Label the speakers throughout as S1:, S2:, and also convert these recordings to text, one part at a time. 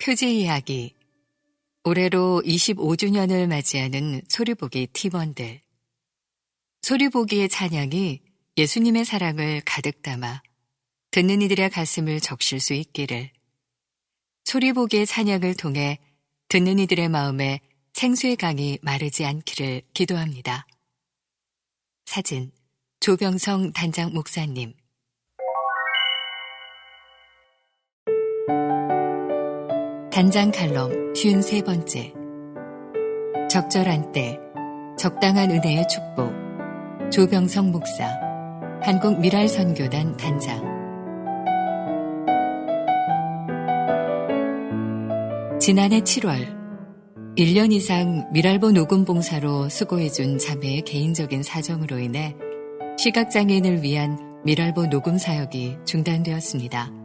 S1: 표지 이야기. 올해로 25주년을 맞이하는 소리보기 팀원들. 소리보기의 찬양이 예수님의 사랑을 가득 담아 듣는 이들의 가슴을 적실 수 있기를, 소리보기의 찬양을 통해 듣는 이들의 마음에 생수의 강이 마르지 않기를 기도합니다. 사진, 조병성 단장 목사님. 단장 칼럼 53번째. 적절한 때, 적당한 은혜의 축복. 조병성 목사, 한국미랄선교단 단장. 지난해 7월, 1년 이상 미랄보 녹음 봉사로 수고해준 자매의 개인적인 사정으로 인해 시각장애인을 위한 미랄보 녹음 사역이 중단되었습니다.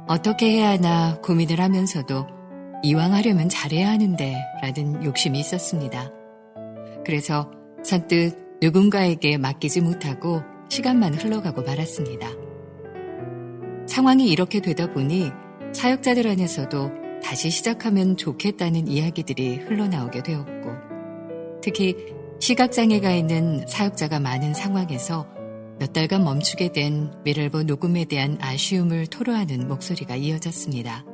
S1: 어떻게 해야 하나 고민을 하면서도 이왕 하려면 잘해야 하는데 라는 욕심이 있었습니다. 그래서 선뜻 누군가에게 맡기지 못하고 시간만 흘러가고 말았습니다. 상황이 이렇게 되다 보니 사역자들 안에서도 다시 시작하면 좋겠다는 이야기들이 흘러나오게 되었고, 특히 시각장애가 있는 사역자가 많은 상황에서 몇 달간 멈추게 된 미랄보 녹음에 대한 아쉬움을 토로하는 목소리가 이어졌습니다.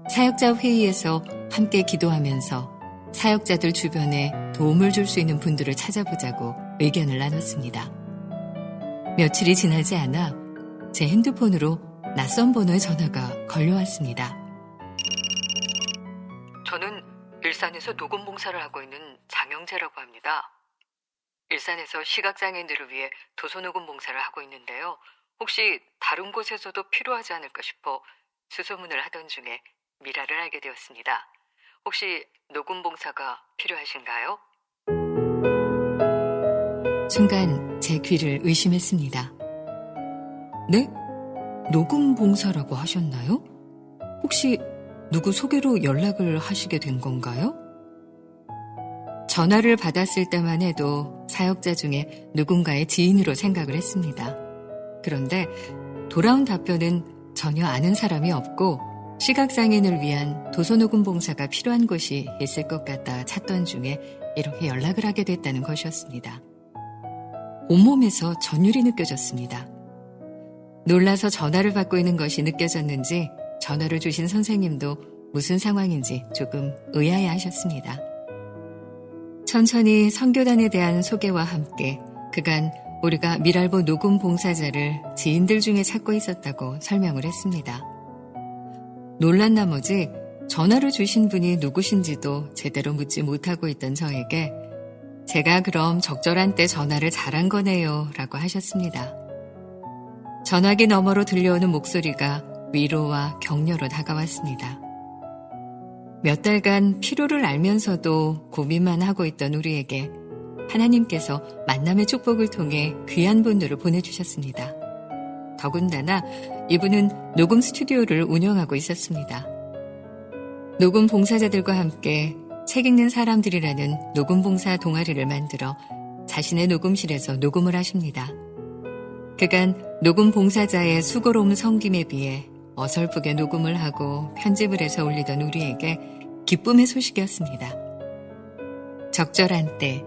S1: 사역자 회의에서 함께 기도하면서 사역자들 주변에 도움을 줄 수 있는 분들을 찾아보자고 의견을 나눴습니다. 며칠이 지나지 않아 제 핸드폰으로 낯선 번호의 전화가 걸려왔습니다. 저는 일산에서 녹음 봉사를 하고 있는 장영재라고 합니다. 일산에서 시각장애인들을 위해 도서녹음 봉사를 하고 있는데요. 혹시 다른 곳에서도 필요하지 않을까 싶어 수소문을 하던 중에 미라를 알게 되었습니다. 혹시 녹음 봉사가 필요하신가요? 순간 제 귀를 의심했습니다. 네? 녹음 봉사라고 하셨나요? 혹시 누구 소개로 연락을 하시게 된 건가요? 전화를 받았을 때만 해도 사역자 중에 누군가의 지인으로 생각을 했습니다. 그런데 돌아온 답변은 전혀 아는 사람이 없고 시각장애인을 위한 도서녹음 봉사가 필요한 곳이 있을 것 같다 찾던 중에 이렇게 연락을 하게 됐다는 것이었습니다. 온몸에서 전율이 느껴졌습니다. 놀라서 전화를 받고 있는 것이 느껴졌는지 전화를 주신 선생님도 무슨 상황인지 조금 의아해하셨습니다. 천천히 선교단에 대한 소개와 함께 그간 우리가 미랄보 녹음 봉사자를 지인들 중에 찾고 있었다고 설명을 했습니다. 놀란 나머지 전화를 주신 분이 누구신지도 제대로 묻지 못하고 있던 저에게 제가 그럼 적절한 때 전화를 잘한 거네요 라고 하셨습니다. 전화기 너머로 들려오는 목소리가 위로와 격려로 다가왔습니다. 몇 달간 필요를 알면서도 고민만 하고 있던 우리에게 하나님께서 만남의 축복을 통해 귀한 분들을 보내주셨습니다. 더군다나 이분은 녹음 스튜디오를 운영하고 있었습니다. 녹음 봉사자들과 함께 책 읽는 사람들이라는 녹음 봉사 동아리를 만들어 자신의 녹음실에서 녹음을 하십니다. 그간 녹음 봉사자의 수고로운 섬김에 비해 어설프게 녹음을 하고 편집을 해서 올리던 우리에게 기쁨의 소식이었습니다. 적절한 때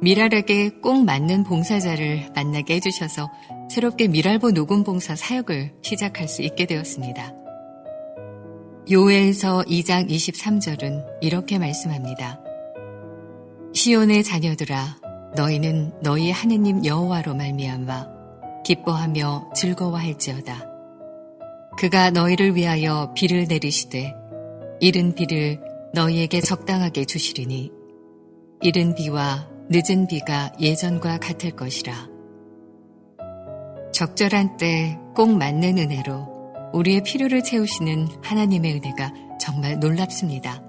S1: 미랄에게 꼭 맞는 봉사자를 만나게 해주셔서 새롭게 미랄보 녹음 봉사 사역을 시작할 수 있게 되었습니다. 요엘서 2장 23절은 이렇게 말씀합니다. 시온의 자녀들아, 너희는 너희 하느님 여호와로 말미암아 기뻐하며 즐거워할지어다. 그가 너희를 위하여 비를 내리시되 이른 비를 너희에게 적당하게 주시리니 이른 비와 늦은 비가 예전과 같을 것이라. 적절한 때 꼭 맞는 은혜로 우리의 필요를 채우시는 하나님의 은혜가 정말 놀랍습니다.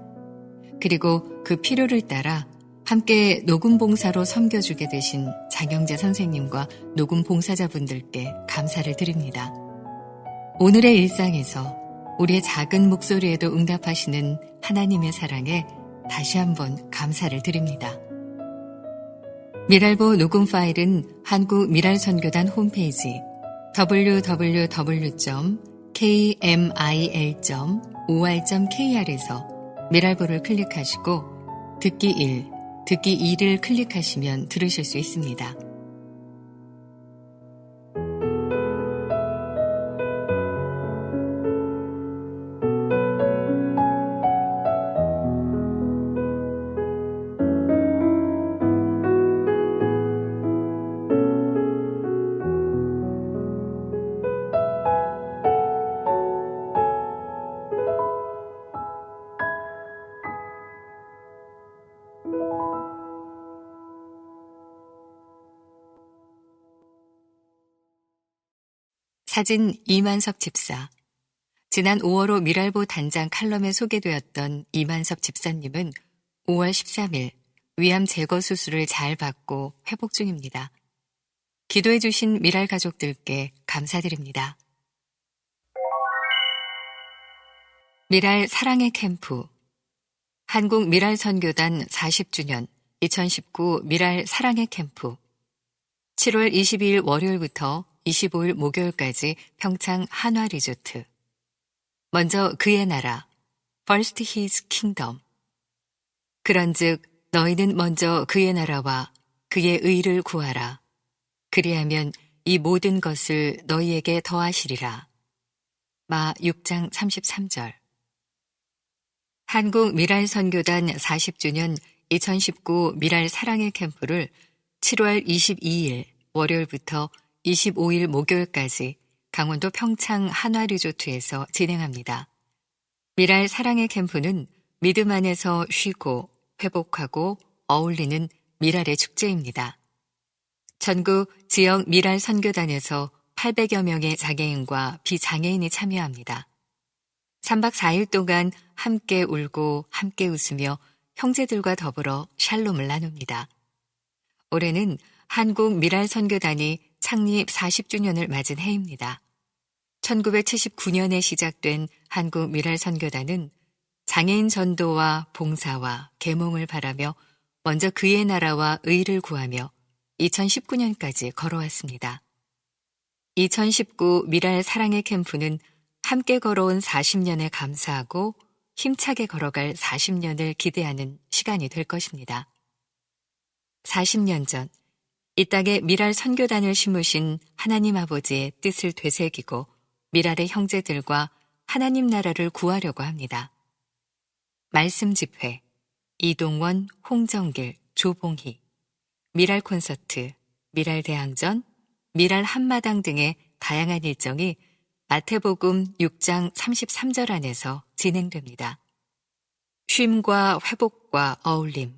S1: 그리고 그 필요를 따라 함께 녹음 봉사로 섬겨주게 되신 장영재 선생님과 녹음 봉사자분들께 감사를 드립니다. 오늘의 일상에서 우리의 작은 목소리에도 응답하시는 하나님의 사랑에 다시 한번 감사를 드립니다. 미랄보 녹음 파일은 한국미랄선교단 홈페이지 www.kmil.org or.kr에서 미랄보를 클릭하시고 듣기 1, 듣기 2를 클릭하시면 들으실 수 있습니다. 사진 이만섭 집사. 지난 5월호 미랄보 단장 칼럼에 소개되었던 이만섭 집사님은 5월 13일 위암 제거 수술을 잘 받고 회복 중입니다. 기도해 주신 미랄 가족들께 감사드립니다. 미랄 사랑의 캠프. 한국 미랄 선교단 40주년 2019 미랄 사랑의 캠프. 7월 22일 월요일부터 25일 목요일까지 평창 한화 리조트. 먼저 그의 나라, First His Kingdom. 그런즉 너희는 먼저 그의 나라와 그의 의를 구하라. 그리하면 이 모든 것을 너희에게 더하시리라. 마 6장 33절. 한국 미랄 선교단 40주년 2019 미랄 사랑의 캠프를 7월 22일 월요일부터 25일 목요일까지 강원도 평창 한화 리조트에서 진행합니다. 미랄 사랑의 캠프는 믿음 안에서 쉬고 회복하고 어울리는 미랄의 축제입니다. 전국 지역 미랄 선교단에서 800여 명의 장애인과 비장애인이 참여합니다. 3박 4일 동안 함께 울고 함께 웃으며 형제들과 더불어 샬롬을 나눕니다. 올해는 한국 미랄 선교단이 창립 40주년을 맞은 해입니다. 1979년에 시작된 한국 미랄 선교단은 장애인 전도와 봉사와 계몽을 바라며 먼저 그의 나라와 의를 구하며 2019년까지 걸어왔습니다. 2019 미랄 사랑의 캠프는 함께 걸어온 40년에 감사하고 힘차게 걸어갈 40년을 기대하는 시간이 될 것입니다. 40년 전 이 땅에 미랄 선교단을 심으신 하나님 아버지의 뜻을 되새기고 미랄의 형제들과 하나님 나라를 구하려고 합니다. 말씀 집회, 이동원, 홍정길, 조봉희, 미랄 콘서트, 미랄 대항전, 미랄 한마당 등의 다양한 일정이 마태복음 6장 33절 안에서 진행됩니다. 쉼과 회복과 어울림,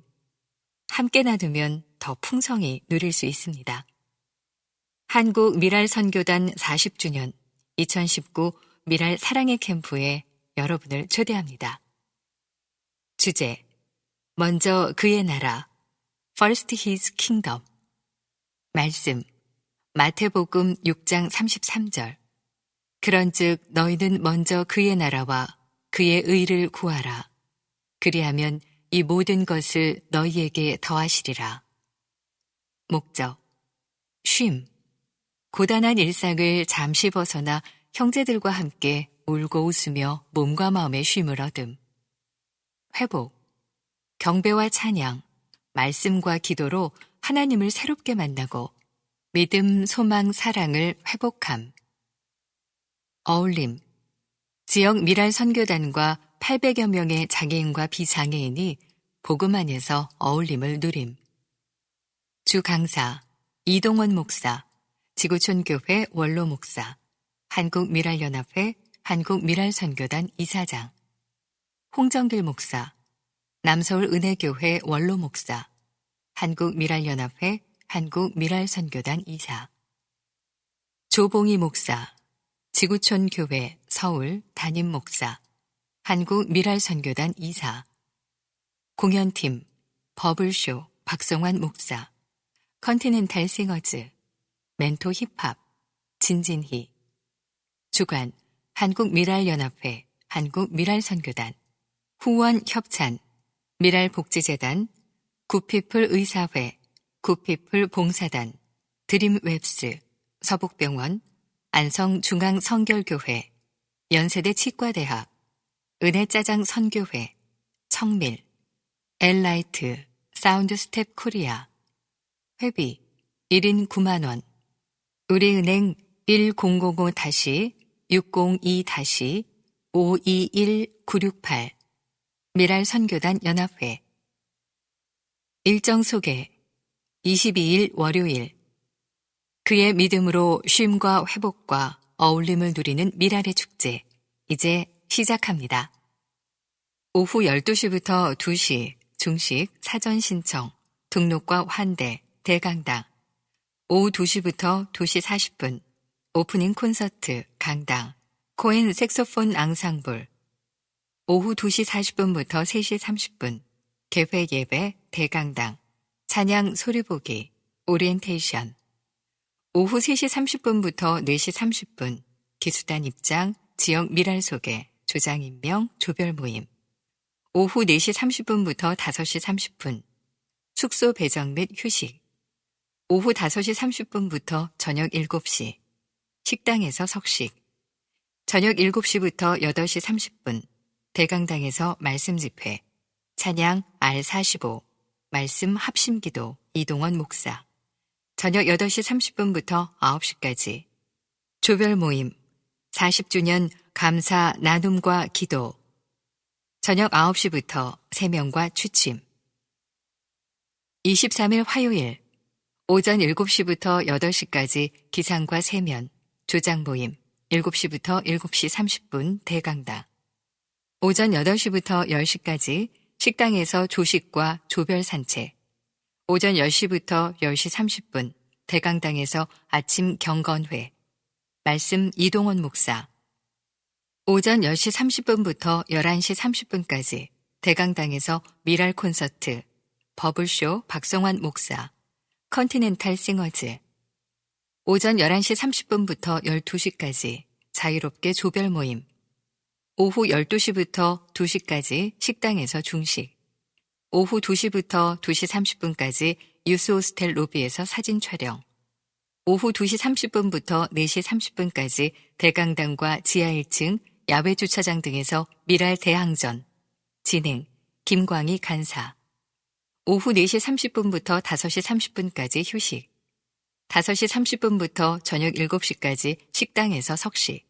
S1: 함께 나누면 더 풍성히 누릴 수 있습니다. 한국 미랄 선교단 40주년 2019 미랄 사랑의 캠프에 여러분을 초대합니다. 주제, 먼저 그의 나라, First His Kingdom. 말씀, 마태복음 6장 33절. 그런즉 너희는 먼저 그의 나라와 그의 의를 구하라. 그리하면 이 모든 것을 너희에게 더하시리라. 목적, 쉼. 고단한 일상을 잠시 벗어나 형제들과 함께 울고 웃으며 몸과 마음의 쉼을 얻음. 회복, 경배와 찬양, 말씀과 기도로 하나님을 새롭게 만나고 믿음, 소망, 사랑을 회복함. 어울림, 지역 미랄 선교단과 800여 명의 장애인과 비장애인이 복음 안에서 어울림을 누림. 주 강사, 이동원 목사, 지구촌교회 원로 목사, 한국미랄연합회 한국미랄선교단 이사장, 홍정길 목사, 남서울 은혜교회 원로 목사, 한국미랄연합회 한국미랄선교단 이사, 조봉희 목사, 지구촌교회 서울 담임 목사, 한국미랄선교단 이사, 공연팀 버블쇼 박성환 목사, 컨티넨탈 싱어즈, 멘토 힙합 진진희, 주관 한국미랄연합회 한국미랄선교단, 후원 협찬 미랄복지재단, 굿피플 의사회, 굿피플 봉사단, 드림웹스, 서북병원, 안성중앙성결교회, 연세대 치과대학, 은혜짜장 선교회, 청밀, 엘라이트, 사운드스텝 코리아, 회비 1인 9만원, 우리은행 1020-602-521968, 미랄선교단 연합회. 일정 소개. 22일 월요일. 그의 믿음으로 쉼과 회복과 어울림을 누리는 미랄의 축제. 이제 시작합니다. 오후 12시부터 2시 중식 사전 신청, 등록과 환대, 대강당. 오후 2시부터 2시 40분 오프닝 콘서트, 강당, 코엔 색소폰 앙상블. 오후 2시 40분부터 3시 30분 개회 예배, 대강당, 찬양 소리보기, 오리엔테이션. 오후 3시 30분부터 4시 30분 기수단 입장, 지역 미랄 소개, 조장 임명, 조별 모임. 오후 4시 30분부터 5시 30분 숙소 배정 및 휴식. 오후 5시 30분부터 저녁 7시 식당에서 석식. 저녁 7시부터 8시 30분 대강당에서 말씀 집회, 찬양 R45, 말씀 합심기도 이동원 목사. 저녁 8시 30분부터 9시까지 조별 모임, 40주년 감사 나눔과 기도. 저녁 9시부터 3명과 취침. 23일 화요일 오전 7시부터 8시까지 기상과 세면, 조장 모임, 7시부터 7시 30분 대강당. 오전 8시부터 10시까지 식당에서 조식과 조별 산책. 오전 10시부터 10시 30분 대강당에서 아침 경건회, 말씀 이동원 목사. 오전 10시 30분부터 11시 30분까지 대강당에서 미랄 콘서트, 버블쇼 박성환 목사, 컨티넨탈 싱어즈. 오전 11시 30분부터 12시까지 자유롭게 조별 모임. 오후 12시부터 2시까지 식당에서 중식. 오후 2시부터 2시 30분까지 유스 호스텔 로비에서 사진 촬영. 오후 2시 30분부터 4시 30분까지 대강당과 지하 1층 야외 주차장 등에서 미랄 대항전. 진행 김광희 간사. 오후 4시 30분부터 5시 30분까지 휴식. 5시 30분부터 저녁 7시까지 식당에서 석식.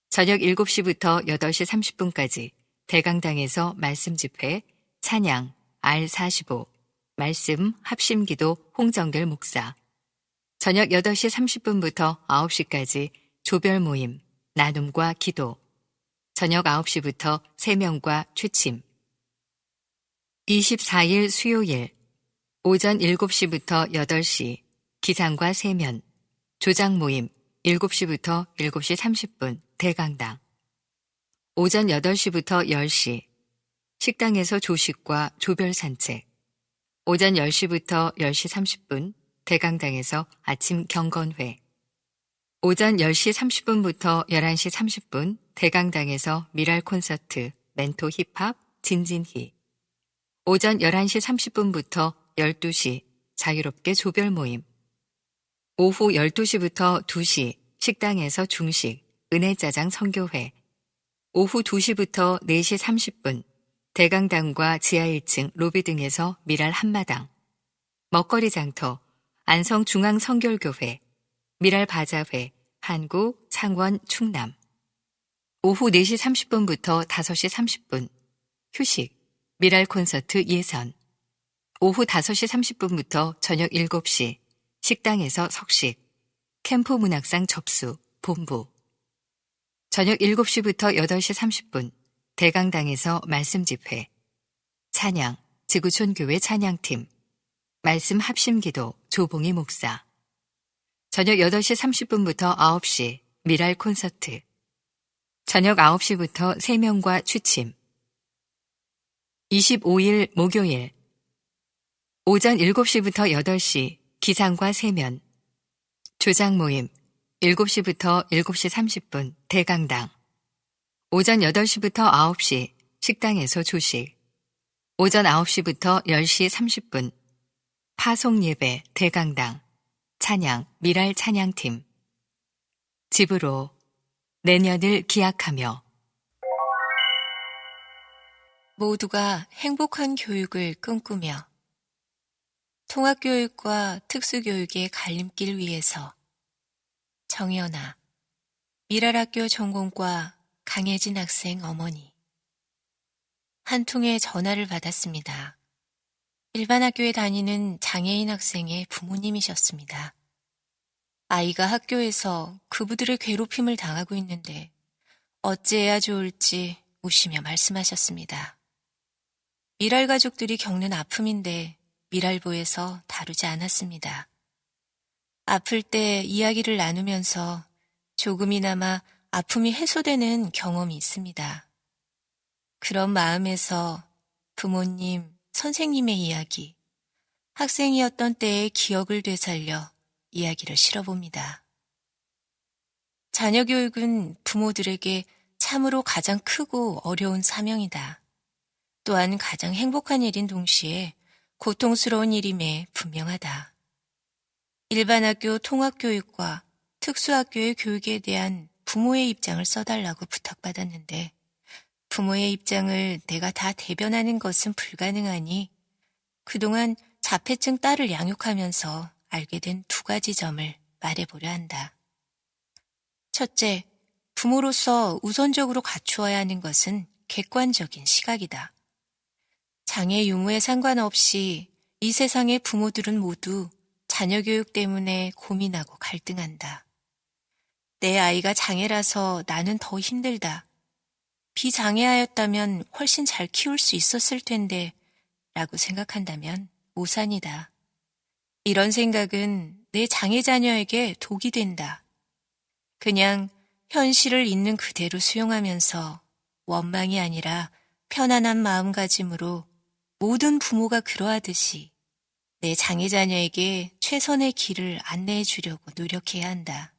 S1: 저녁 7시부터 8시 30분까지 대강당에서 말씀 집회, 찬양, R45, 말씀 합심기도 홍정결 목사. 저녁 8시 30분부터 9시까지 조별 모임, 나눔과 기도. 저녁 9시부터 3명과 취침. 24일 수요일 오전 7시부터 8시 기상과 세면, 조장 모임, 7시부터 7시 30분 대강당. 오전 8시부터 10시 식당에서 조식과 조별 산책. 오전 10시부터 10시 30분 대강당에서 아침 경건회. 오전 10시 30분부터 11시 30분 대강당에서 미랄 콘서트, 멘토 힙합, 진진희. 오전 11시 30분부터 12시 자유롭게 조별 모임. 오후 12시부터 2시 식당에서 중식, 은혜짜장 선교회. 오후 2시부터 4시 30분 대강당과 지하 1층 로비 등에서 미랄 한마당. 먹거리 장터, 안성중앙성결교회, 미랄 바자회, 한국, 창원, 충남. 오후 4시 30분부터 5시 30분 휴식, 미랄 콘서트 예선. 오후 5시 30분부터 저녁 7시 식당에서 석식, 캠프 문학상 접수, 본부. 저녁 7시부터 8시 30분 대강당에서 말씀 집회, 찬양, 지구촌교회 찬양팀, 말씀 합심기도 조봉희 목사. 저녁 8시 30분부터 9시 미랄 콘서트. 저녁 9시부터 3명과 취침. 25일 목요일 오전 7시부터 8시 기상과 세면, 조장 모임, 7시부터 7시 30분 대강당. 오전 8시부터 9시 식당에서 조식. 오전 9시부터 10시 30분 파송 예배 대강당, 찬양 미랄 찬양팀. 집으로 내년을 기약하며.
S2: 모두가 행복한 교육을 꿈꾸며 통합교육과 특수교육의 갈림길 위에서 정연아, 미랄학교 전공과 강혜진 학생 어머니. 한 통의 전화를 받았습니다. 일반 학교에 다니는 장애인 학생의 부모님이셨습니다. 아이가 학교에서 그부들의 괴롭힘을 당하고 있는데 어찌해야 좋을지 우시며 말씀하셨습니다. 미랄 가족들이 겪는 아픔인데 미랄보에서 다루지 않았습니다. 아플 때 이야기를 나누면서 조금이나마 아픔이 해소되는 경험이 있습니다. 그런 마음에서 부모님, 선생님의 이야기, 학생이었던 때의 기억을 되살려 이야기를 실어봅니다. 자녀 교육은 부모들에게 참으로 가장 크고 어려운 사명이다. 또한 가장 행복한 일인 동시에 고통스러운 일임에 분명하다. 일반 학교 통합교육과 특수학교의 교육에 대한 부모의 입장을 써달라고 부탁받았는데 부모의 입장을 내가 다 대변하는 것은 불가능하니 그동안 자폐증 딸을 양육하면서 알게 된 2가지 점을 말해보려 한다. 첫째, 부모로서 우선적으로 갖추어야 하는 것은 객관적인 시각이다. 장애 유무에 상관없이 이 세상의 부모들은 모두 자녀 교육 때문에 고민하고 갈등한다. 내 아이가 장애라서 나는 더 힘들다. 비장애하였다면 훨씬 잘 키울 수 있었을 텐데 라고 생각한다면 오산이다. 이런 생각은 내 장애 자녀에게 독이 된다. 그냥 현실을 있는 그대로 수용하면서 원망이 아니라 편안한 마음가짐으로 모든 부모가 그러하듯이 내 장애 자녀에게 최선의 길을 안내해 주려고 노력해야 한다.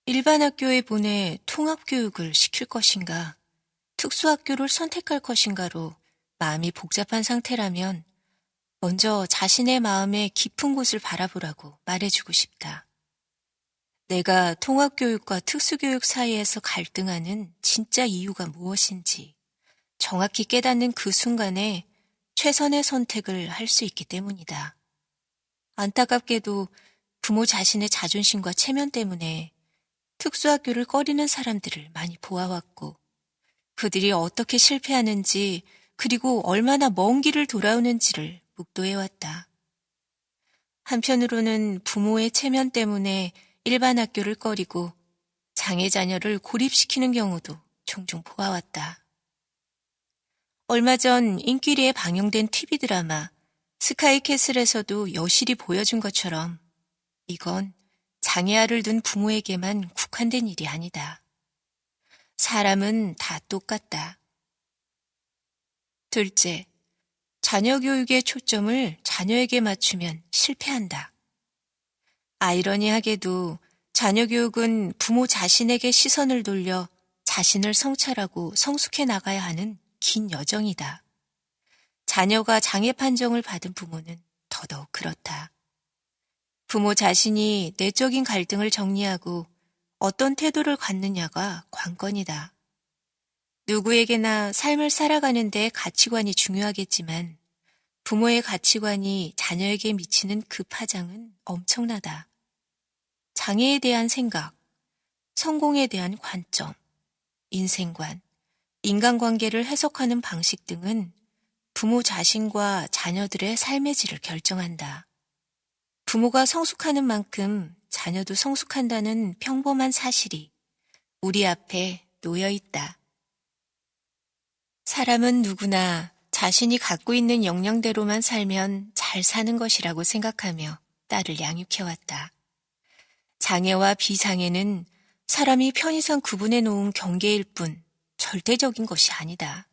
S2: 일반 학교에 보내 통합교육을 시킬 것인가, 특수학교를 선택할 것인가로 마음이 복잡한 상태라면 먼저 자신의 마음의 깊은 곳을 바라보라고 말해주고 싶다. 내가 통합교육과 특수교육 사이에서 갈등하는 진짜 이유가 무엇인지 정확히 깨닫는 그 순간에 최선의 선택을 할 수 있기 때문이다. 안타깝게도 부모 자신의 자존심과 체면 때문에 특수학교를 꺼리는 사람들을 많이 보아왔고 그들이 어떻게 실패하는지 그리고 얼마나 먼 길을 돌아오는지를 묵도해왔다. 한편으로는 부모의 체면 때문에 일반 학교를 꺼리고 장애 자녀를 고립시키는 경우도 종종 보아왔다. 얼마 전 인기리에 방영된 TV 드라마 스카이캐슬에서도 여실히 보여준 것처럼 이건 장애아를 둔 부모에게만 국한된 일이 아니다. 사람은 다 똑같다. 둘째, 자녀 교육의 초점을 자녀에게 맞추면 실패한다. 아이러니하게도 자녀 교육은 부모 자신에게 시선을 돌려 자신을 성찰하고 성숙해 나가야 하는 긴 여정이다. 자녀가 장애 판정을 받은 부모는 더더욱 그렇다. 부모 자신이 내적인 갈등을 정리하고 어떤 태도를 갖느냐가 관건이다. 누구에게나 삶을 살아가는 데 가치관이 중요하겠지만 부모의 가치관이 자녀에게 미치는 그 파장은 엄청나다. 장애에 대한 생각, 성공에 대한 관점, 인생관, 인간관계를 해석하는 방식 등은 부모 자신과 자녀들의 삶의 질을 결정한다. 부모가 성숙하는 만큼 자녀도 성숙한다는 평범한 사실이 우리 앞에 놓여 있다. 사람은 누구나 자신이 갖고 있는 역량대로만 살면 잘 사는 것이라고 생각하며 딸을 양육해왔다. 장애와 비장애는 사람이 편의상 구분해 놓은 경계일 뿐 절대적인 것이 아니다.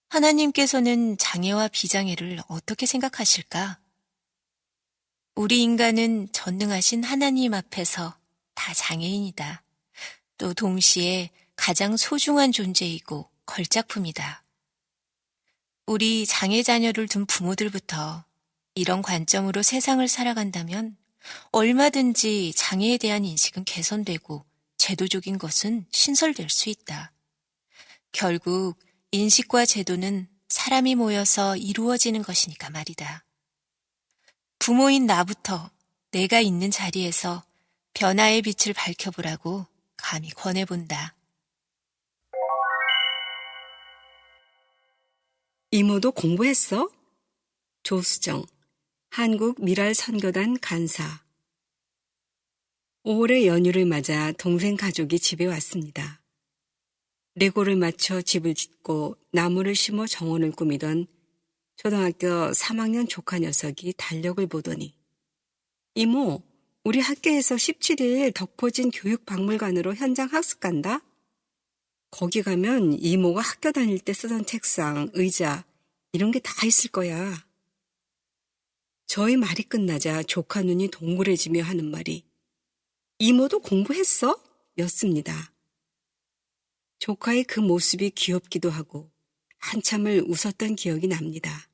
S2: 하나님께서는 장애와 비장애를 어떻게 생각하실까? 우리 인간은 전능하신 하나님 앞에서 다 장애인이다. 또 동시에 가장 소중한 존재이고 걸작품이다. 우리 장애 자녀를 둔 부모들부터 이런 관점으로 세상을 살아간다면 얼마든지 장애에 대한 인식은 개선되고 제도적인 것은 신설될 수 있다. 결국 인식과 제도는 사람이 모여서 이루어지는 것이니까 말이다. 부모인 나부터 내가 있는 자리에서 변화의 빛을 밝혀보라고 감히 권해본다.
S3: 이모도 공부했어? 조수정, 한국미랄선교단 간사. 5월의 연휴를 맞아 동생 가족이 집에 왔습니다. 레고를 맞춰 집을 짓고 나무를 심어 정원을 꾸미던 초등학교 3학년 조카 녀석이 달력을 보더니 이모, 우리 학교에서 17일 덕포진 교육박물관으로 현장 학습 간다? 거기 가면 이모가 학교 다닐 때 쓰던 책상, 의자 이런 게 다 있을 거야. 저희 말이 끝나자 조카 눈이 동그래지며 하는 말이 이모도 공부했어? 였습니다. 조카의 그 모습이 귀엽기도 하고 한참을 웃었던 기억이 납니다.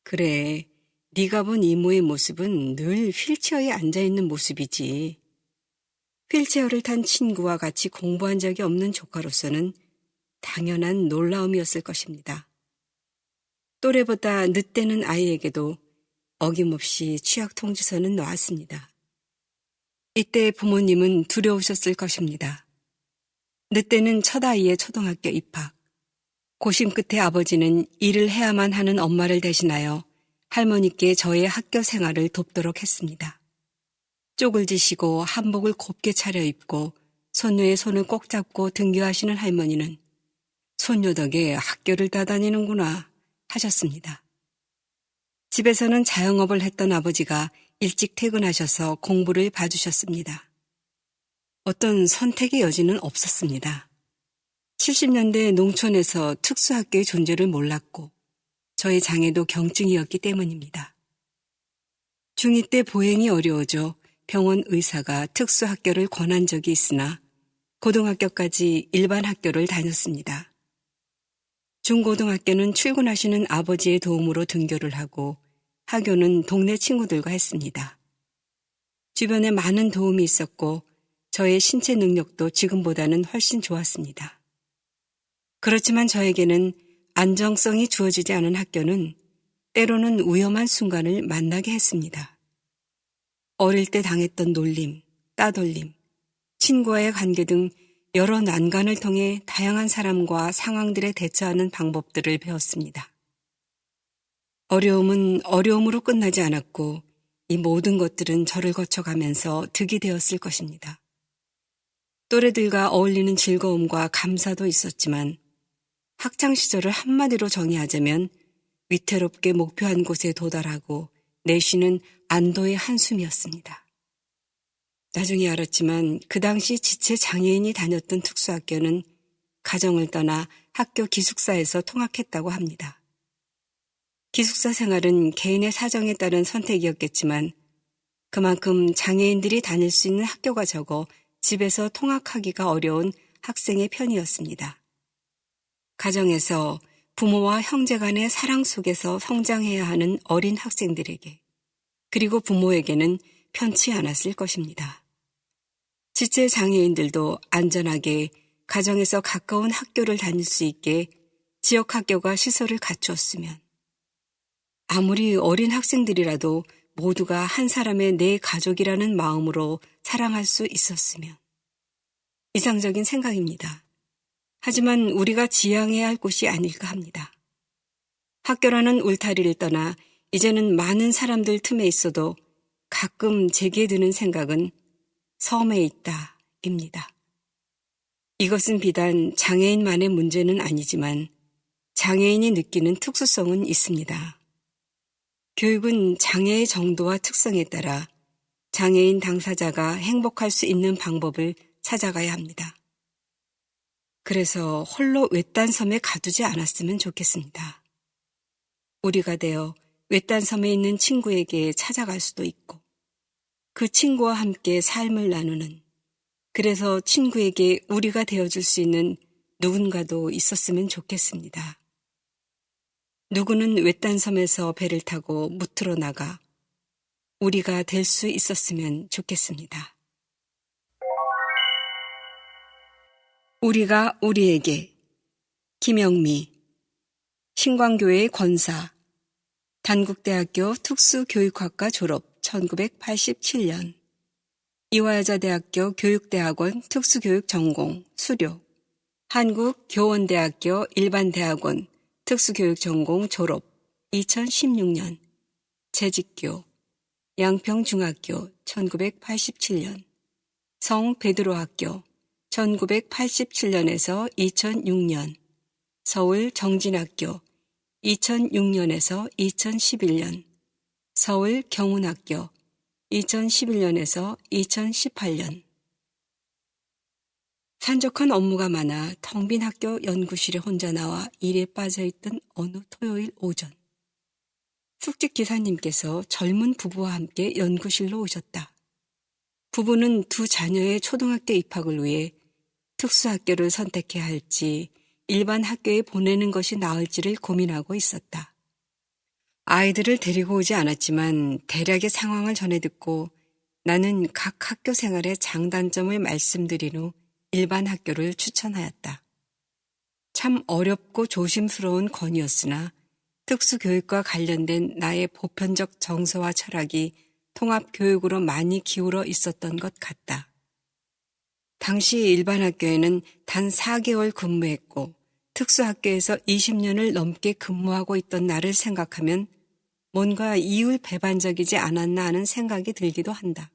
S3: 그래, 네가 본 이모의 모습은 늘 휠체어에 앉아있는 모습이지. 휠체어를 탄 친구와 같이 공부한 적이 없는 조카로서는 당연한 놀라움이었을 것입니다. 또래보다 늦되는 아이에게도 어김없이 취약 통지서는 놓았습니다. 이때 부모님은 두려우셨을 것입니다. 늦때는 첫 아이의 초등학교 입학. 고심 끝에 아버지는 일을 해야만 하는 엄마를 대신하여 할머니께 저의 학교 생활을 돕도록 했습니다. 쪽을 지시고 한복을 곱게 차려입고 손녀의 손을 꼭 잡고 등교하시는 할머니는 손녀 덕에 학교를 다 다니는구나 하셨습니다. 집에서는 자영업을 했던 아버지가 일찍 퇴근하셔서 공부를 봐주셨습니다. 어떤 선택의 여지는 없었습니다. 70년대 농촌에서 특수학교의 존재를 몰랐고 저의 장애도 경증이었기 때문입니다. 중2 때 보행이 어려워져 병원 의사가 특수학교를 권한 적이 있으나 고등학교까지 일반 학교를 다녔습니다. 중고등학교는 출근하시는 아버지의 도움으로 등교를 하고 하교는 동네 친구들과 했습니다. 주변에 많은 도움이 있었고 저의 신체 능력도 지금보다는 훨씬 좋았습니다. 그렇지만 저에게는 안정성이 주어지지 않은 학교는 때로는 위험한 순간을 만나게 했습니다. 어릴 때 당했던 놀림, 따돌림, 친구와의 관계 등 여러 난관을 통해 다양한 사람과 상황들에 대처하는 방법들을 배웠습니다. 어려움은 어려움으로 끝나지 않았고 이 모든 것들은 저를 거쳐가면서 득이 되었을 것입니다. 또래들과 어울리는 즐거움과 감사도 있었지만 학창시절을 한마디로 정의하자면 위태롭게 목표한 곳에 도달하고 내쉬는 안도의 한숨이었습니다. 나중에 알았지만 그 당시 지체 장애인이 다녔던 특수학교는 가정을 떠나 학교 기숙사에서 통학했다고 합니다. 기숙사 생활은 개인의 사정에 따른 선택이었겠지만 그만큼 장애인들이 다닐 수 있는 학교가 적어 집에서 통학하기가 어려운 학생의 편이었습니다. 가정에서 부모와 형제 간의 사랑 속에서 성장해야 하는 어린 학생들에게 그리고 부모에게는 편치 않았을 것입니다. 지체 장애인들도 안전하게 가정에서 가까운 학교를 다닐 수 있게 지역 학교가 시설을 갖추었으면 아무리 어린 학생들이라도 모두가 한 사람의 내 가족이라는 마음으로 사랑할 수 있었으면 이상적인 생각입니다. 하지만 우리가 지향해야 할 곳이 아닐까 합니다. 학교라는 울타리를 떠나 이제는 많은 사람들 틈에 있어도 가끔 제게 드는 생각은 섬에 있다입니다. 이것은 비단 장애인만의 문제는 아니지만 장애인이 느끼는 특수성은 있습니다. 교육은 장애의 정도와 특성에 따라 장애인 당사자가 행복할 수 있는 방법을 찾아가야 합니다. 그래서 홀로 외딴 섬에 가두지 않았으면 좋겠습니다. 우리가 되어 외딴 섬에 있는 친구에게 찾아갈 수도 있고 그 친구와 함께 삶을 나누는 그래서 친구에게 우리가 되어줄 수 있는 누군가도 있었으면 좋겠습니다. 누구는 외딴 섬에서 배를 타고 무트로 나가 우리가 될 수 있었으면 좋겠습니다. 우리가 우리에게 김영미 신광교회의 권사, 단국대학교 특수교육학과 졸업 1987년, 이화여자대학교 교육대학원 특수교육 전공 수료, 한국교원대학교 일반대학원 특수교육 전공 졸업 2016년, 재직교, 양평중학교 1987년, 성베드로학교 1987년에서 2006년, 서울 정진학교 2006년에서 2011년, 서울 경운학교 2011년에서 2018년. 산적한 업무가 많아 텅 빈 학교 연구실에 혼자 나와 일에 빠져있던 어느 토요일 오전. 숙직 기사님께서 젊은 부부와 함께 연구실로 오셨다. 부부는 두 자녀의 초등학교 입학을 위해 특수학교를 선택해야 할지 일반 학교에 보내는 것이 나을지를 고민하고 있었다. 아이들을 데리고 오지 않았지만 대략의 상황을 전해 듣고 나는 각 학교 생활의 장단점을 말씀드린 후 일반 학교를 추천하였다. 참 어렵고 조심스러운 건의였으나 특수교육과 관련된 나의 보편적 정서와 철학이 통합교육으로 많이 기울어 있었던 것 같다. 당시 일반 학교에는 단 4개월 근무했고 특수학교에서 20년을 넘게 근무하고 있던 나를 생각하면 뭔가 이율배반적이지 않았나 하는 생각이 들기도 한다.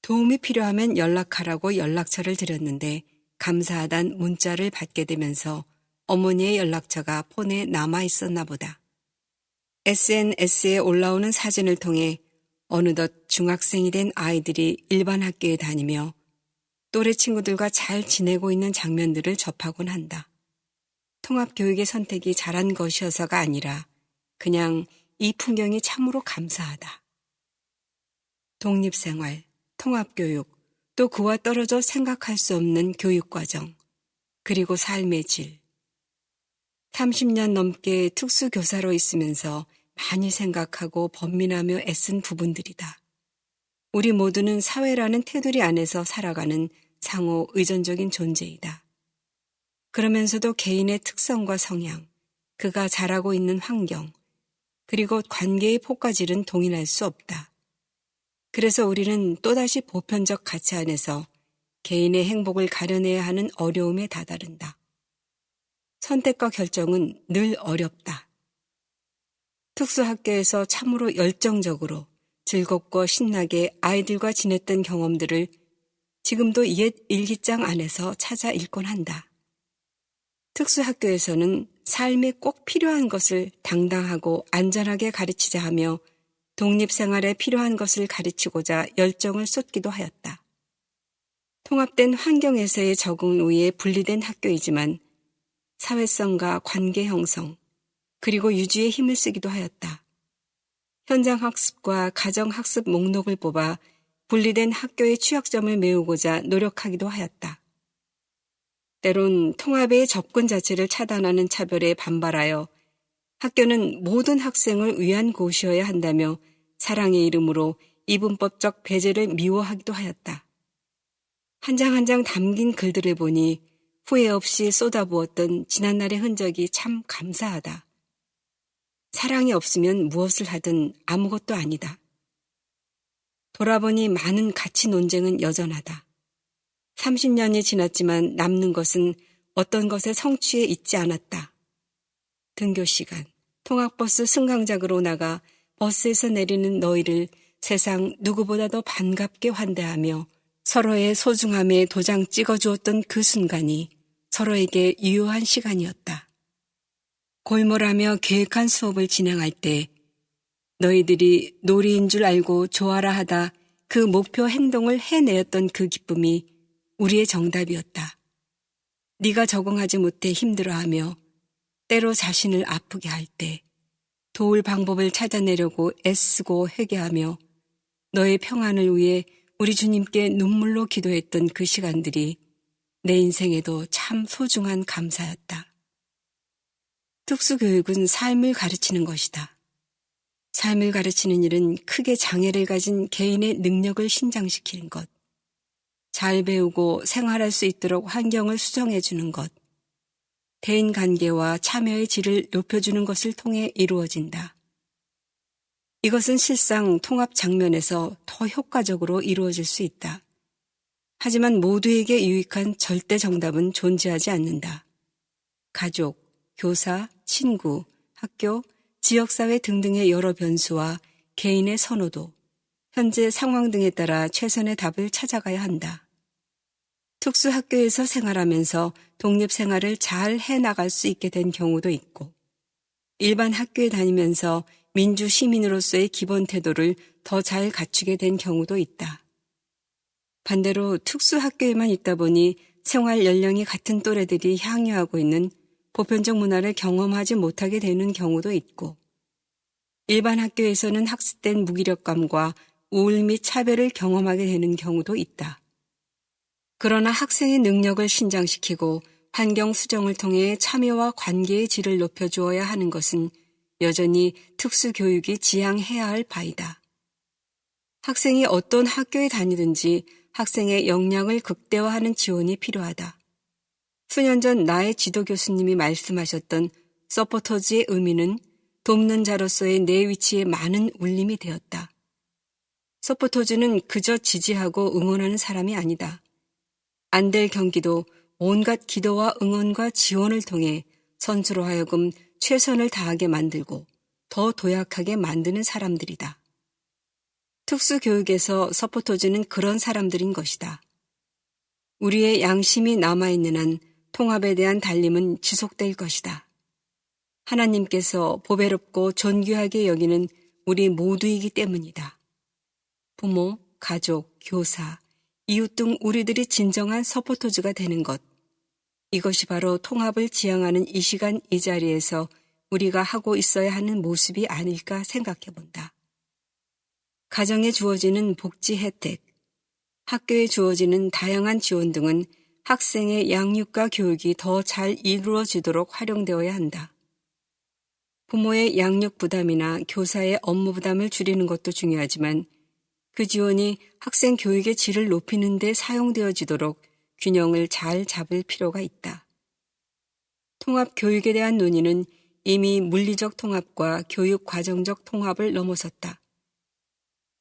S3: 도움이 필요하면 연락하라고 연락처를 드렸는데 감사하단 문자를 받게 되면서 어머니의 연락처가 폰에 남아 있었나 보다. SNS에 올라오는 사진을 통해 어느덧 중학생이 된 아이들이 일반 학교에 다니며 또래 친구들과 잘 지내고 있는 장면들을 접하곤 한다. 통합교육의 선택이 잘한 것이어서가 아니라 그냥 이 풍경이 참으로 감사하다. 독립생활, 통합교육, 또 그와 떨어져 생각할 수 없는 교육과정, 그리고 삶의 질. 30년 넘게 특수교사로 있으면서 많이 생각하고 번민하며 애쓴 부분들이다. 우리 모두는 사회라는 테두리 안에서 살아가는 상호 의존적인 존재이다. 그러면서도 개인의 특성과 성향, 그가 자라고 있는 환경, 그리고 관계의 폭과질은 동일할 수 없다. 그래서 우리는 또다시 보편적 가치 안에서 개인의 행복을 가려내야 하는 어려움에 다다른다. 선택과 결정은 늘 어렵다. 특수학교에서 참으로 열정적으로 즐겁고 신나게 아이들과 지냈던 경험들을 지금도 옛 일기장 안에서 찾아 읽곤 한다. 특수학교에서는 삶에 꼭 필요한 것을 당당하고 안전하게 가르치자 하며 독립생활에 필요한 것을 가르치고자 열정을 쏟기도 하였다. 통합된 환경에서의 적응을 위해 분리된 학교이지만 사회성과 관계 형성, 그리고 유지에 힘을 쓰기도 하였다. 현장학습과 가정학습 목록을 뽑아 분리된 학교의 취약점을 메우고자 노력하기도 하였다. 때론 통합의 접근 자체를 차단하는 차별에 반발하여 학교는 모든 학생을 위한 곳이어야 한다며 사랑의 이름으로 이분법적 배제를 미워하기도 하였다. 한 장 한 장 담긴 글들을 보니 후회 없이 쏟아부었던 지난날의 흔적이 참 감사하다. 사랑이 없으면 무엇을 하든 아무것도 아니다. 돌아보니 많은 가치 논쟁은 여전하다. 30년이 지났지만 남는 것은 어떤 것의 성취에 있지 않았다. 등교 시간, 통학버스 승강장으로 나가 버스에서 내리는 너희를 세상 누구보다도 반갑게 환대하며 서로의 소중함에 도장 찍어주었던 그 순간이 서로에게 유효한 시간이었다. 골몰하며 계획한 수업을 진행할 때 너희들이 놀이인 줄 알고 좋아라 하다 그 목표 행동을 해내었던 그 기쁨이 우리의 정답이었다. 네가 적응하지 못해 힘들어하며 때로 자신을 아프게 할 때 도울 방법을 찾아내려고 애쓰고 회개하며 너의 평안을 위해 우리 주님께 눈물로 기도했던 그 시간들이 내 인생에도 참 소중한 감사였다. 특수교육은 삶을 가르치는 것이다. 삶을 가르치는 일은 크게 장애를 가진 개인의 능력을 신장시키는 것, 잘 배우고 생활할 수 있도록 환경을 수정해 주는 것, 대인관계와 참여의 질을 높여주는 것을 통해 이루어진다. 이것은 실상 통합 장면에서 더 효과적으로 이루어질 수 있다. 하지만 모두에게 유익한 절대 정답은 존재하지 않는다. 가족, 교사, 친구, 학교, 지역사회 등등의 여러 변수와 개인의 선호도, 현재 상황 등에 따라 최선의 답을 찾아가야 한다. 특수학교에서 생활하면서 독립생활을 잘 해나갈 수 있게 된 경우도 있고, 일반 학교에 다니면서 민주시민으로서의 기본 태도를 더 잘 갖추게 된 경우도 있다. 반대로 특수학교에만 있다 보니 생활 연령이 같은 또래들이 향유하고 있는 보편적 문화를 경험하지 못하게 되는 경우도 있고, 일반 학교에서는 학습된 무기력감과 우울 및 차별을 경험하게 되는 경우도 있다. 그러나 학생의 능력을 신장시키고 환경 수정을 통해 참여와 관계의 질을 높여주어야 하는 것은 여전히 특수교육이 지향해야 할 바이다. 학생이 어떤 학교에 다니든지 학생의 역량을 극대화하는 지원이 필요하다. 수년 전 나의 지도 교수님이 말씀하셨던 서포터즈의 의미는 돕는 자로서의 내 위치에 많은 울림이 되었다. 서포터즈는 그저 지지하고 응원하는 사람이 아니다. 안 될 경기도 온갖 기도와 응원과 지원을 통해 선수로 하여금 최선을 다하게 만들고 더 도약하게 만드는 사람들이다. 특수교육에서 서포터즈는 그런 사람들인 것이다. 우리의 양심이 남아있는 한 통합에 대한 달림은 지속될 것이다. 하나님께서 보배롭고 존귀하게 여기는 우리 모두이기 때문이다. 부모, 가족, 교사, 이웃 등 우리들이 진정한 서포터즈가 되는 것, 이것이 바로 통합을 지향하는 이 시간 이 자리에서 우리가 하고 있어야 하는 모습이 아닐까 생각해 본다. 가정에 주어지는 복지 혜택, 학교에 주어지는 다양한 지원 등은 학생의 양육과 교육이 더 잘 이루어지도록 활용되어야 한다. 부모의 양육 부담이나 교사의 업무 부담을 줄이는 것도 중요하지만 그 지원이 학생 교육의 질을 높이는 데 사용되어지도록 균형을 잘 잡을 필요가 있다. 통합 교육에 대한 논의는 이미 물리적 통합과 교육 과정적 통합을 넘어섰다.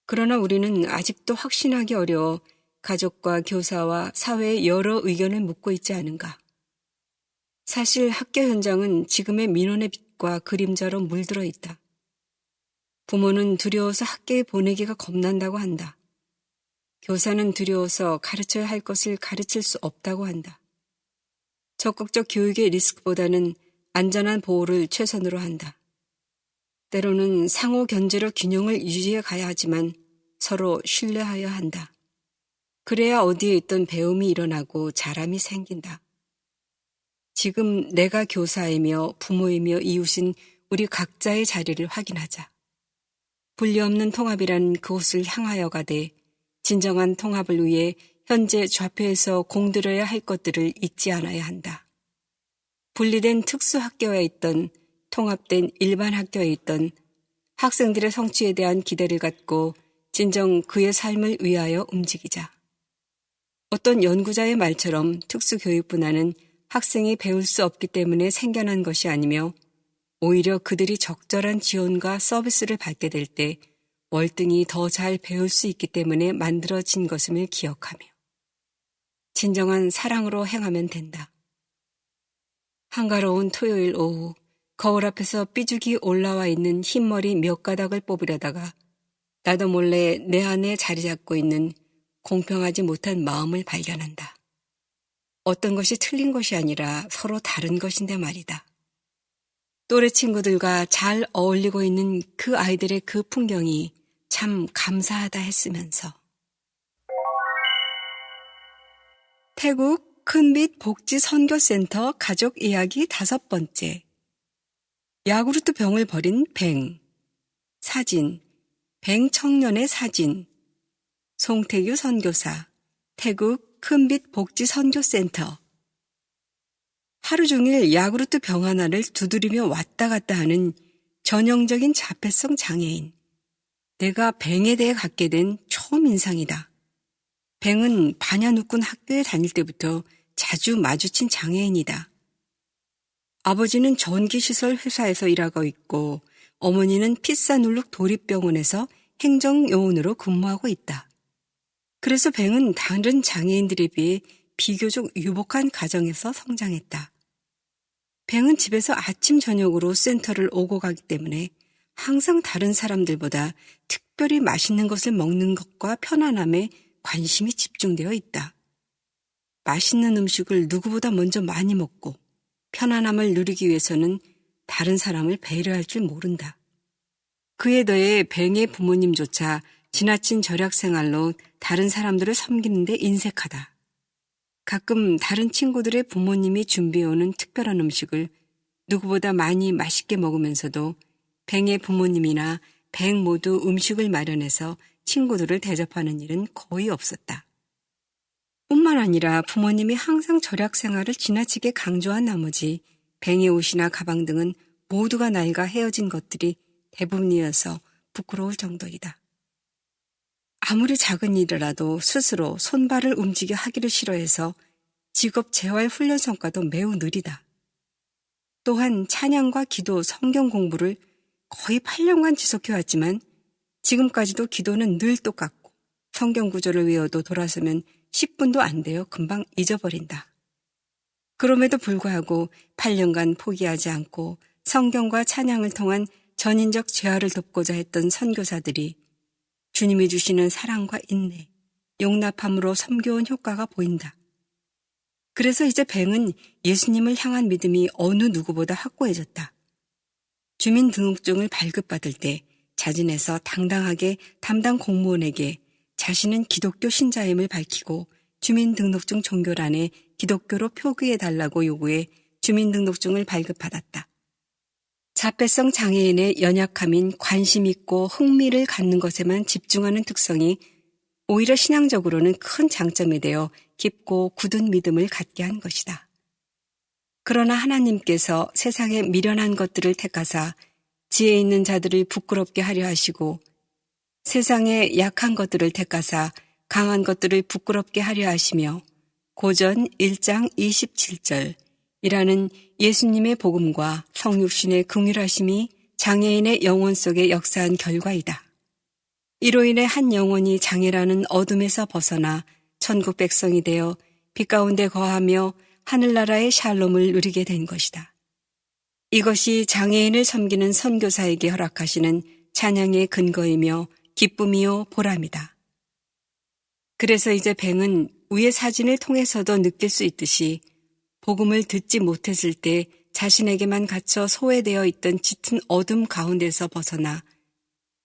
S3: 그러나 우리는 아직도 확신하기 어려워 가족과 교사와 사회의 여러 의견을 묻고 있지 않은가. 사실 학교 현장은 지금의 민원의 빛과 그림자로 물들어 있다. 부모는 두려워서 학교에 보내기가 겁난다고 한다. 교사는 두려워서 가르쳐야 할 것을 가르칠 수 없다고 한다. 적극적 교육의 리스크보다는 안전한 보호를 최선으로 한다. 때로는 상호 견제로 균형을 유지해 가야 하지만 서로 신뢰하여야 한다. 그래야 어디에 있던 배움이 일어나고 자람이 생긴다. 지금 내가 교사이며 부모이며 이웃인 우리 각자의 자리를 확인하자. 분리없는 통합이란 그곳을 향하여 가되 진정한 통합을 위해 현재 좌표에서 공들여야 할 것들을 잊지 않아야 한다. 분리된 특수학교에 있던 통합된 일반 학교에 있던 학생들의 성취에 대한 기대를 갖고 진정 그의 삶을 위하여 움직이자. 어떤 연구자의 말처럼 특수교육 분야는 학생이 배울 수 없기 때문에 생겨난 것이 아니며 오히려 그들이 적절한 지원과 서비스를 받게 될 때 월등히 더 잘 배울 수 있기 때문에 만들어진 것임을 기억하며 진정한 사랑으로 행하면 된다. 한가로운 토요일 오후 거울 앞에서 삐죽이 올라와 있는 흰머리 몇 가닥을 뽑으려다가 나도 몰래 내 안에 자리 잡고 있는 공평하지 못한 마음을 발견한다. 어떤 것이 틀린 것이 아니라 서로 다른 것인데 말이다. 또래 친구들과 잘 어울리고 있는 그 아이들의 그 풍경이 참 감사하다 했으면서 태국 큰빛 복지선교센터 가족 이야기 5번째 야구르트 병을 버린 뱅 사진 뱅 청년의 사진 송태규 선교사 태국 큰빛 복지선교센터 하루 종일 야구르트 병 하나를 두드리며 왔다 갔다 하는 전형적인 자폐성 장애인. 내가 뱅에 대해 갖게 된 처음 인상이다. 뱅은 반야누꾼 학교에 다닐 때부터 자주 마주친 장애인이다. 아버지는 전기시설 회사에서 일하고 있고 어머니는 피사눌룩 도립병원에서 행정요원으로 근무하고 있다. 그래서 뱅은 다른 장애인들에 비해 비교적 유복한 가정에서 성장했다. 뱅은 집에서 아침 저녁으로 센터를 오고 가기 때문에 항상 다른 사람들보다 특별히 맛있는 것을 먹는 것과 편안함에 관심이 집중되어 있다. 맛있는 음식을 누구보다 먼저 많이 먹고 편안함을 누리기 위해서는 다른 사람을 배려할 줄 모른다. 그에 더해 뱅의 부모님조차 지나친 절약 생활로 다른 사람들을 섬기는 데 인색하다. 가끔 다른 친구들의 부모님이 준비해오는 특별한 음식을 누구보다 많이 맛있게 먹으면서도 뱅의 부모님이나 뱅 모두 음식을 마련해서 친구들을 대접하는 일은 거의 없었다. 뿐만 아니라 부모님이 항상 절약 생활을 지나치게 강조한 나머지 뱅의 옷이나 가방 등은 모두가 낡아 헤어진 것들이 대부분이어서 부끄러울 정도이다. 아무리 작은 일이라도 스스로 손발을 움직여 하기를 싫어해서 직업 재활 훈련 성과도 매우 느리다. 또한 찬양과 기도, 성경 공부를 거의 8년간 지속해왔지만 지금까지도 기도는 늘 똑같고 성경 구절을 외워도 돌아서면 10분도 안 되어 금방 잊어버린다. 그럼에도 불구하고 8년간 포기하지 않고 성경과 찬양을 통한 전인적 재활을 돕고자 했던 선교사들이 주님이 주시는 사랑과 인내, 용납함으로 섬겨온 효과가 보인다. 그래서 이제 뱅은 예수님을 향한 믿음이 어느 누구보다 확고해졌다. 주민등록증을 발급받을 때 자진해서 당당하게 담당 공무원에게 자신은 기독교 신자임을 밝히고 주민등록증 종교란에 기독교로 표기해달라고 요구해 주민등록증을 발급받았다. 자폐성 장애인의 연약함인 관심 있고 흥미를 갖는 것에만 집중하는 특성이 오히려 신앙적으로는 큰 장점이 되어 깊고 굳은 믿음을 갖게 한 것이다. 그러나 하나님께서 세상에 미련한 것들을 택하사 지혜 있는 자들을 부끄럽게 하려 하시고 세상에 약한 것들을 택하사 강한 것들을 부끄럽게 하려 하시며 고전 1장 27절 이라는 예수님의 복음과 성육신의 긍휼하심이 장애인의 영혼 속에 역사한 결과이다. 이로 인해 한 영혼이 장애라는 어둠에서 벗어나 천국 백성이 되어 빛 가운데 거하며 하늘나라의 샬롬을 누리게 된 것이다. 이것이 장애인을 섬기는 선교사에게 허락하시는 찬양의 근거이며 기쁨이요 보람이다. 그래서 이제 뱅은 위의 사진을 통해서도 느낄 수 있듯이 복음을 듣지 못했을 때 자신에게만 갇혀 소외되어 있던 짙은 어둠 가운데서 벗어나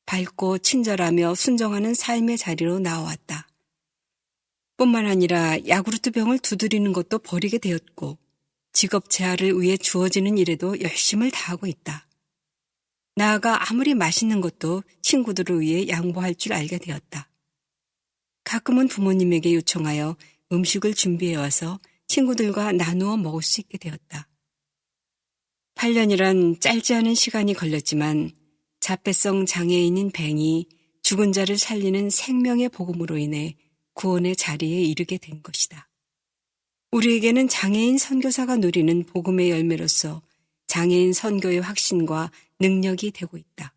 S3: 밝고 친절하며 순종하는 삶의 자리로 나왔다. 뿐만 아니라 야구르트 병을 두드리는 것도 버리게 되었고 직업 재활을 위해 주어지는 일에도 열심을 다하고 있다. 나아가 아무리 맛있는 것도 친구들을 위해 양보할 줄 알게 되었다. 가끔은 부모님에게 요청하여 음식을 준비해와서 친구들과 나누어 먹을 수 있게 되었다. 8년이란 짧지 않은 시간이 걸렸지만 자폐성 장애인인 뱅이 죽은 자를 살리는 생명의 복음으로 인해 구원의 자리에 이르게 된 것이다. 우리에게는 장애인 선교사가 누리는 복음의 열매로서 장애인 선교의 확신과 능력이 되고 있다.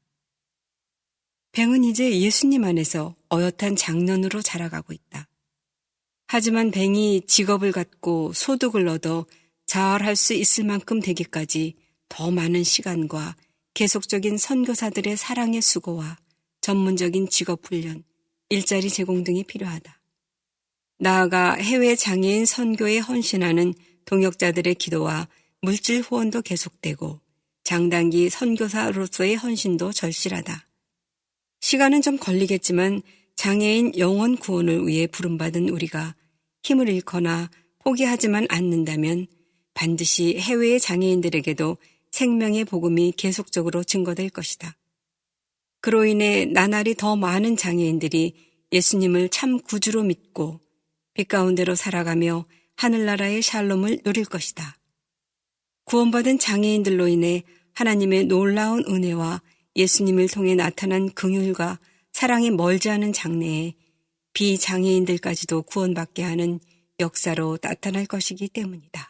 S3: 뱅은 이제 예수님 안에서 어엿한 장년으로 자라가고 있다. 하지만 뱅이 직업을 갖고 소득을 얻어 자활할 수 있을 만큼 되기까지 더 많은 시간과 계속적인 선교사들의 사랑의 수고와 전문적인 직업 훈련, 일자리 제공 등이 필요하다. 나아가 해외 장애인 선교에 헌신하는 동역자들의 기도와 물질 후원도 계속되고 장단기 선교사로서의 헌신도 절실하다. 시간은 좀 걸리겠지만 장애인 영혼 구원을 위해 부름받은 우리가 힘을 잃거나 포기하지만 않는다면 반드시 해외의 장애인들에게도 생명의 복음이 계속적으로 증거될 것이다. 그로 인해 나날이 더 많은 장애인들이 예수님을 참 구주로 믿고 빛 가운데로 살아가며 하늘나라의 샬롬을 누릴 것이다. 구원받은 장애인들로 인해 하나님의 놀라운 은혜와 예수님을 통해 나타난 긍휼과 사랑이 멀지 않은 장래에 비장애인들까지도 구원받게 하는 역사로 나타날 것이기 때문이다.